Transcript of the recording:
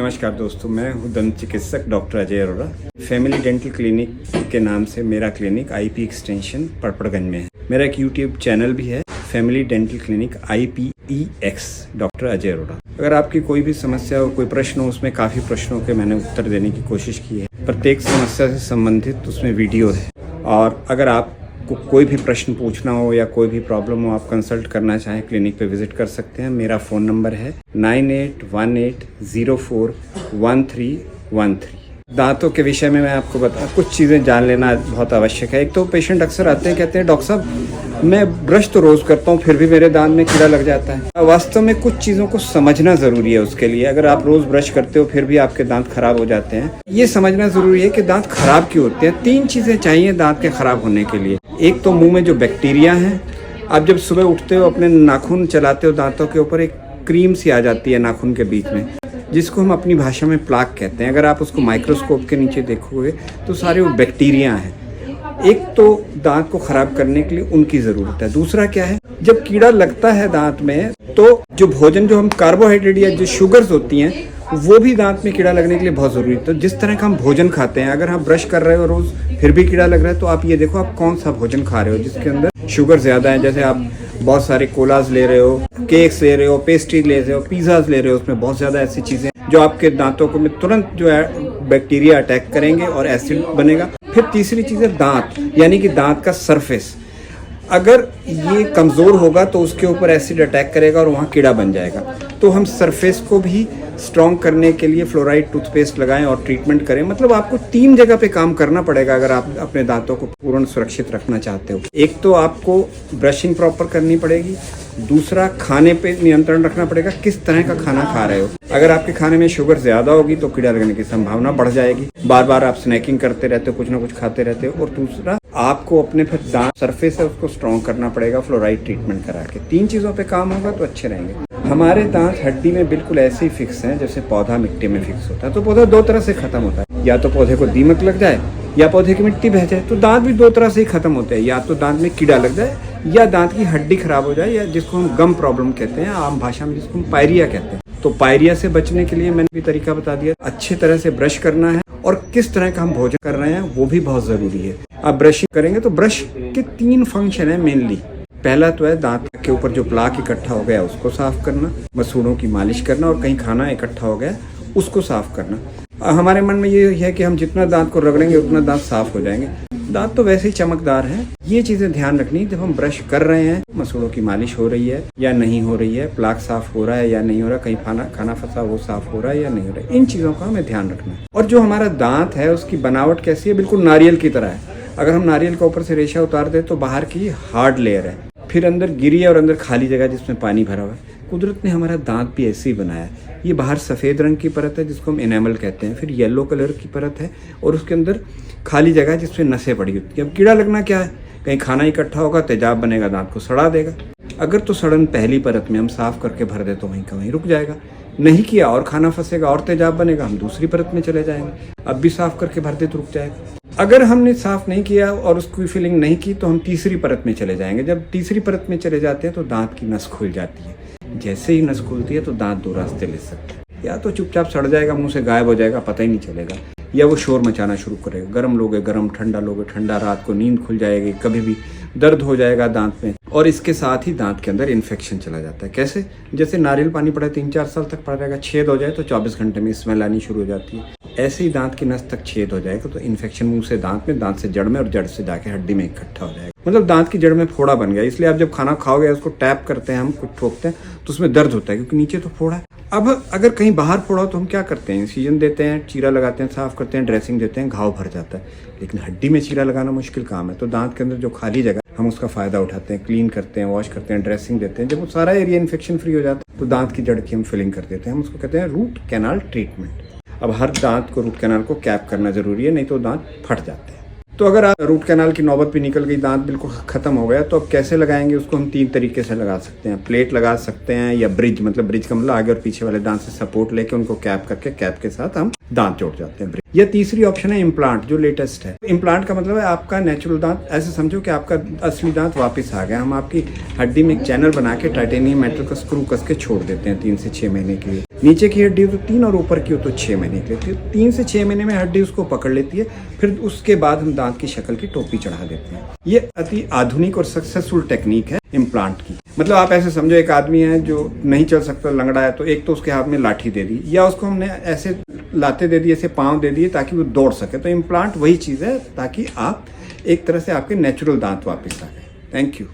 नमस्कार दोस्तों, मैं हूँ दंत चिकित्सक doctor Ajay Arora. Family dental clinic के नाम से मेरा क्लिनिक आईपी एक्सटेंशन पड़पड़गंज में है। मेरा एक यूट्यूब चैनल भी है, family dental clinic IPEX doctor Ajay Arora. अगर आपकी कोई भी समस्या हो, कोई प्रश्न हो, उसमें काफ़ी प्रश्नों के मैंने उत्तर देने की कोशिश की है। प्रत्येक समस्या से संबंधित उसमें वीडियो है, और अगर आप को कोई भी प्रश्न पूछना हो या कोई भी प्रॉब्लम हो, आप कंसल्ट करना चाहें, क्लिनिक पे विजिट कर सकते हैं। मेरा फ़ोन नंबर है 9818041313। दांतों के विषय में मैं आपको कुछ चीज़ें जान लेना बहुत आवश्यक है। एक तो पेशेंट अक्सर आते हैं, कहते हैं डॉक्टर साहब मैं ब्रश तो रोज़ करता हूँ, फिर भी मेरे दांत में कीड़ा लग जाता है। वास्तव में कुछ चीज़ों को समझना ज़रूरी है उसके लिए। अगर आप रोज़ ब्रश करते हो फिर भी आपके दांत खराब हो जाते हैं, ये समझना ज़रूरी है कि दांत खराब क्यों होते हैं। 3 चीज़ें चाहिए दांत के खराब होने के लिए। एक तो मुंह में जो बैक्टीरिया है, आप जब सुबह उठते हो अपने नाखून चलाते हो दांतों के ऊपर, एक क्रीम सी आ जाती है नाखून के बीच में, जिसको हम अपनी भाषा में प्लाक कहते हैं। अगर आप उसको माइक्रोस्कोप के नीचे देखोगे तो सारे वो बैक्टीरिया हैं। एक तो दांत को खराब करने के लिए उनकी ज़रूरत है। दूसरा क्या है, जब कीड़ा लगता है दांत में तो जो भोजन, जो हम कार्बोहाइड्रेट या जो शुगर्स होती हैं, वो भी दांत में कीड़ा लगने के लिए बहुत ज़रूरी है। तो जिस तरह का हम भोजन खाते हैं, अगर आप ब्रश कर रहे हो रोज़ फिर भी कीड़ा लग रहा है, तो आप ये देखो आप कौन सा भोजन खा रहे हो जिसके अंदर शुगर ज़्यादा है। जैसे आप बहुत सारे कोलाज ले रहे हो, केक्स ले रहे हो, पेस्ट्री ले रहे हो, पिज़्ज़ाज ले रहे हो, उसमें बहुत ज़्यादा ऐसी चीज़ें जो आपके दांतों को में तुरंत जो है बैक्टीरिया अटैक करेंगे और एसिड बनेगा। फिर तीसरी चीज़ है दांत, यानी कि दांत का सरफेस। अगर ये कमज़ोर होगा तो उसके ऊपर एसिड अटैक करेगा और वहाँ कीड़ा बन जाएगा। तो हम सरफेस को भी स्ट्रॉन्ग करने के लिए फ्लोराइड टूथपेस्ट लगाएं और ट्रीटमेंट करें। मतलब आपको 3 जगह पे काम करना पड़ेगा अगर आप अपने दांतों को पूर्ण सुरक्षित रखना चाहते हो। एक तो आपको ब्रशिंग प्रॉपर करनी पड़ेगी, दूसरा खाने पे नियंत्रण रखना पड़ेगा, किस तरह का खाना खा रहे हो। अगर आपके खाने में शुगर ज़्यादा होगी तो कीड़ा लगने की संभावना बढ़ जाएगी। बार बार आप स्नैकिंग करते रहते हो, कुछ ना कुछ खाते रहते हो। और दूसरा, आपको अपने फिर दांत सरफेस है उसको स्ट्रॉन्ग करना पड़ेगा फ्लोराइड ट्रीटमेंट करा के। 3 चीज़ों पे काम होगा तो अच्छे रहेंगे। हमारे दांत हड्डी में बिल्कुल ऐसे ही फिक्स हैं जैसे पौधा मिट्टी में फिक्स होता है। तो पौधा 2 तरह से खत्म होता है, या तो पौधे को दीमक लग जाए या पौधे की मिट्टी बह जाए। तो दांत भी 2 तरह से ही खत्म होते हैं, या तो दांत में कीड़ा लग जाए या दांत की हड्डी खराब हो जाए, या जिसको हम गम प्रॉब्लम कहते हैं, आम भाषा में जिसको हम पायरिया कहते हैं। तो पायरिया से बचने के लिए मैंने भी तरीका बता दिया। अच्छे तरह से ब्रश करना है, और किस तरह का हम भोजन कर रहे हैं वो भी बहुत ज़रूरी है। आप ब्रशिंग करेंगे तो ब्रश के 3 फंक्शन है मेनली। पहला तो है दांत के ऊपर जो प्लाक इकट्ठा हो गया उसको साफ करना, मसूड़ों की मालिश करना, और कहीं खाना इकट्ठा हो गया उसको साफ करना। हमारे मन में ये है कि हम जितना दांत को रगड़ेंगे उतना दांत साफ हो जाएंगे। दांत तो वैसे ही चमकदार हैं। ये चीज़ें ध्यान रखनी, जब हम ब्रश कर रहे हैं मसूड़ों की मालिश हो रही है या नहीं हो रही है, प्लाक साफ हो रहा है या नहीं हो रहा, कहीं खाना फंसा वो साफ हो रहा है या नहीं हो रहा है, इन चीज़ों का हमें ध्यान रखना है। और जो हमारा दांत है उसकी बनावट कैसी है, बिल्कुल नारियल की तरह है। अगर हम नारियल के ऊपर से रेशा उतार दें तो बाहर की हार्ड लेयर है, फिर अंदर गिरी है और अंदर खाली जगह जिसमें पानी भरा हुआ है। कुदरत ने हमारा दांत भी ऐसे ही बनाया है। ये बाहर सफ़ेद रंग की परत है जिसको हम एनामल कहते हैं, फिर येलो कलर की परत है, और उसके अंदर खाली जगह जिसमें नसें पड़ी होती हैं। अब कीड़ा लगना क्या है, कहीं खाना इकट्ठा होगा, तेजाब बनेगा, दांत को सड़ा देगा। अगर तो सड़न पहली परत में हम साफ़ करके भर दे तो वहीं का वहीं रुक जाएगा। नहीं किया और खाना फंसेगा और तेजाब बनेगा, हम दूसरी परत में चले जाएंगे। अब भी साफ़ करके भर दे तो रुक जाएगा। अगर हमने साफ़ नहीं किया और उसकी फिलिंग नहीं की तो हम तीसरी परत में चले जाएंगे। जब तीसरी परत में चले जाते हैं तो दांत की नस खुल जाती है। जैसे ही नस खुलती है तो दांत 2 रास्ते ले सकते हैं, या तो चुपचाप सड़ जाएगा, मुंह से गायब हो जाएगा, पता ही नहीं चलेगा, या वो शोर मचाना शुरू करेगा। गर्म लोगे गर्म, ठंडा लोगे ठंडा, रात को नींद खुल जाएगी, कभी भी दर्द हो जाएगा दांत में, और इसके साथ ही दांत के अंदर इन्फेक्शन चला जाता है। कैसे, जैसे नारियल पानी पड़ा 3-4 साल तक पड़ा रहेगा, छेद हो जाए तो 24 घंटे में स्मेल आनी शुरू हो जाती है। ऐसे ही दांत की नस तक छेद हो जाएगा तो इन्फेक्शन मुंह से दांत में, दांत से जड़ में, और जड़ से जाके हड्डी में इकट्ठा हो जाएगा। मतलब दांत की जड़ में फोड़ा बन गया। इसलिए आप जब खाना खाओगे उसको टैप करते हैं, हम कुछ ठोकते हैं तो उसमें दर्द होता है क्योंकि नीचे तो फोड़ा है। अब अगर कहीं बाहर फोड़ा हो तो हम क्या करते हैं, इंसिजन देते हैं, चीरा लगाते हैं, साफ करते हैं, ड्रेसिंग देते हैं, घाव भर जाता है। लेकिन हड्डी में चीरा लगाना मुश्किल काम है। तो दांत के अंदर जो खाली जगह, हम उसका फ़ायदा उठाते हैं, क्लीन करते हैं, वॉश करते हैं, ड्रेसिंग देते हैं। जब वो सारा एरिया इन्फेक्शन फ्री हो जाता है तो दांत की जड़ की हम फिलिंग कर देते हैं। हम उसको कहते हैं रूट कैनाल ट्रीटमेंट। अब हर दांत को रूट कैनाल को कैप करना ज़रूरी है, नहीं तो दांत फट जाते हैं। तो अगर आप रूट कैनाल की नौबत भी निकल गई, दांत बिल्कुल ख़त्म हो गया, तो अब कैसे लगाएंगे उसको, हम 3 तरीके से लगा सकते हैं। प्लेट लगा सकते हैं, या ब्रिज, मतलब ब्रिज का मतलब आगे और पीछे वाले दांत से सपोर्ट लेके उनको कैप करके, कैप के साथ हम दांत जोड़ जाते हैं। या तीसरी ऑप्शन है इम्प्लांट, जो लेटेस्ट है। इम्प्लांट का मतलब है आपका नेचुरल दांत, ऐसे समझो कि आपका असली दांत वापस आ गया। हम आपकी हड्डी में एक चैनल बना के टाइटेनियम मेटल का स्क्रू कस के छोड़ देते हैं 3 से 6 महीने के लिए। नीचे की हड्डी हो तो 3 और ऊपर की हो तो 6 महीने के लिए। 3 से 6 महीने में हड्डी उसको पकड़ लेती है, फिर उसके बाद हम दांत की शक्ल की टोपी चढ़ा देते हैं। ये अति आधुनिक और सक्सेसफुल टेक्निक है इम्प्लांट की। मतलब आप ऐसे समझो, एक आदमी है जो नहीं चल सकता, लंगड़ा है, तो एक तो उसके हाथ में लाठी दे दी, या उसको हमने ऐसे लाते दे दी, ऐसे पाँव दे दिए ताकि वो दौड़ सके। तो इम्प्लांट वही चीज़ है, ताकि आप एक तरह से आपके नेचुरल दांत वापस आ गए। Thank you.